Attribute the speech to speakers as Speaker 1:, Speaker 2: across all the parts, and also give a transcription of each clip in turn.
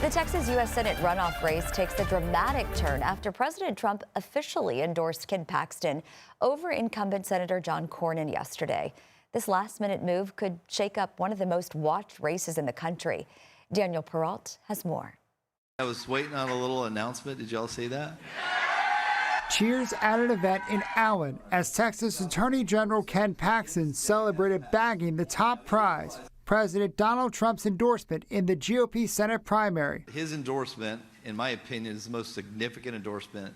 Speaker 1: The Texas U.S. Senate runoff race takes a dramatic turn after President Trump officially endorsed Ken Paxton over incumbent Senator John Cornyn yesterday. This last-minute move could shake up one of the most watched races in the country. Daniel Peralt has more.
Speaker 2: I was waiting on a little announcement. Did y'all see that?
Speaker 3: Cheers at an event in Allen as Texas Attorney General Ken Paxton celebrated bagging the top prize, President Donald Trump's endorsement in the GOP Senate primary.
Speaker 2: His endorsement, in my opinion, is the most significant endorsement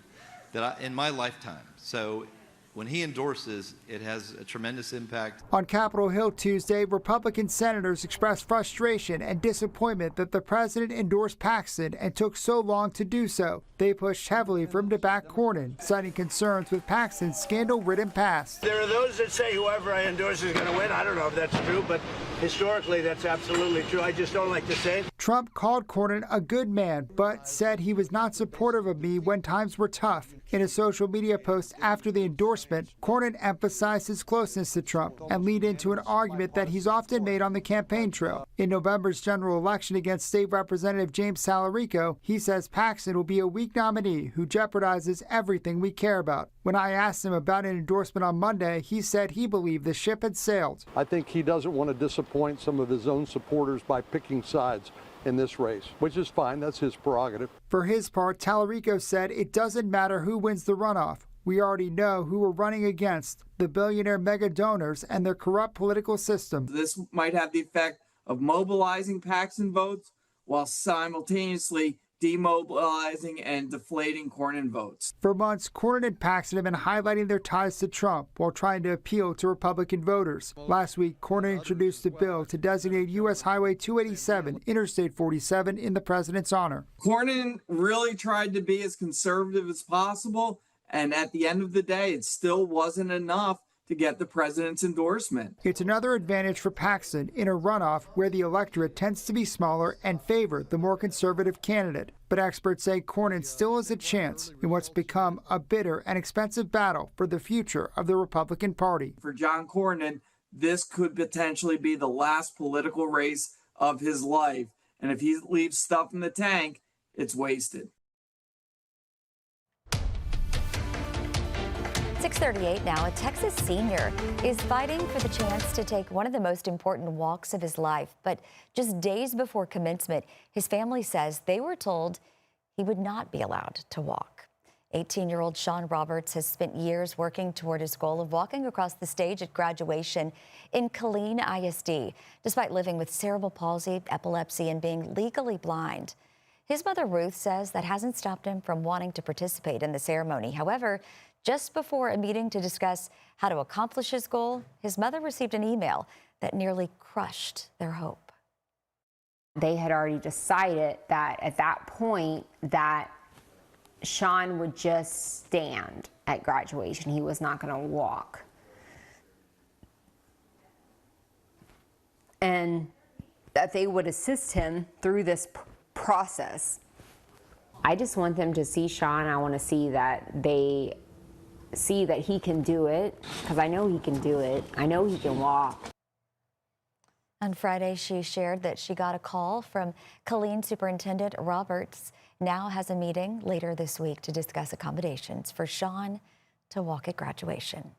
Speaker 2: in my lifetime. So when he endorses, it has a tremendous impact.
Speaker 3: On Capitol Hill Tuesday, Republican senators expressed frustration and disappointment that the president endorsed Paxton and took so long to do so. They pushed heavily for him to back Cornyn, citing concerns with Paxton's scandal-ridden past.
Speaker 4: There are those that say whoever I endorse is going to win. I don't know if that's true, but historically that's absolutely true. I just don't like to say it.
Speaker 3: Trump called Cornyn a good man, but said he was not supportive of me when times were tough. In a social media post after the endorsement, Cornyn emphasized his closeness to Trump and lead into an argument that he's often made on the campaign trail. In November's general election against State Representative James Salarico, he says Paxton will be a weak nominee who jeopardizes everything we care about. When I asked him about an endorsement on Monday, he said he believed the ship had sailed.
Speaker 5: I think he doesn't want to disappoint some of his own supporters by picking sides in this race, which is fine. That's his prerogative.
Speaker 3: For his part, Talarico said it doesn't matter who wins the runoff. We already know who we're running against, the billionaire mega donors and their corrupt political system.
Speaker 6: This might have the effect of mobilizing Paxton votes while simultaneously demobilizing and deflating Cornyn votes.
Speaker 3: For months, Cornyn and Paxton have been highlighting their ties to Trump while trying to appeal to Republican voters. Last week, Cornyn introduced a bill to designate U.S. Highway 287, Interstate 47, in the president's honor.
Speaker 6: Cornyn really tried to be as conservative as possible, and at the end of the day, it still wasn't enough to get the president's endorsement.
Speaker 3: It's another advantage for Paxton in a runoff where the electorate tends to be smaller and favor the more conservative candidate. But experts say Cornyn still has a chance in what's become a bitter and expensive battle for the future of the Republican Party.
Speaker 6: For John Cornyn, this could potentially be the last political race of his life. And if he leaves stuff in the tank, it's wasted.
Speaker 1: 6:38 now. A Texas senior is fighting for the chance to take one of the most important walks of his life. But just days before commencement, his family says they were told he would not be allowed to walk. 18-year-old Sean Roberts has spent years working toward his goal of walking across the stage at graduation in Killeen ISD, despite living with cerebral palsy, epilepsy, and being legally blind. His mother, Ruth, says that hasn't stopped him from wanting to participate in the ceremony. However, just before a meeting to discuss how to accomplish his goal, his mother received an email that nearly crushed their hope.
Speaker 7: They had already decided that at that point that Sean would just stand at graduation. He was not going to walk. And that they would assist him through this process. I just want them to see Sean. I want to see that they see that he can do it, because I know he can do it. I know he can walk.
Speaker 1: On Friday, she shared that she got a call from Killeen Superintendent Roberts. Now has a meeting later this week to discuss accommodations for Sean to walk at graduation.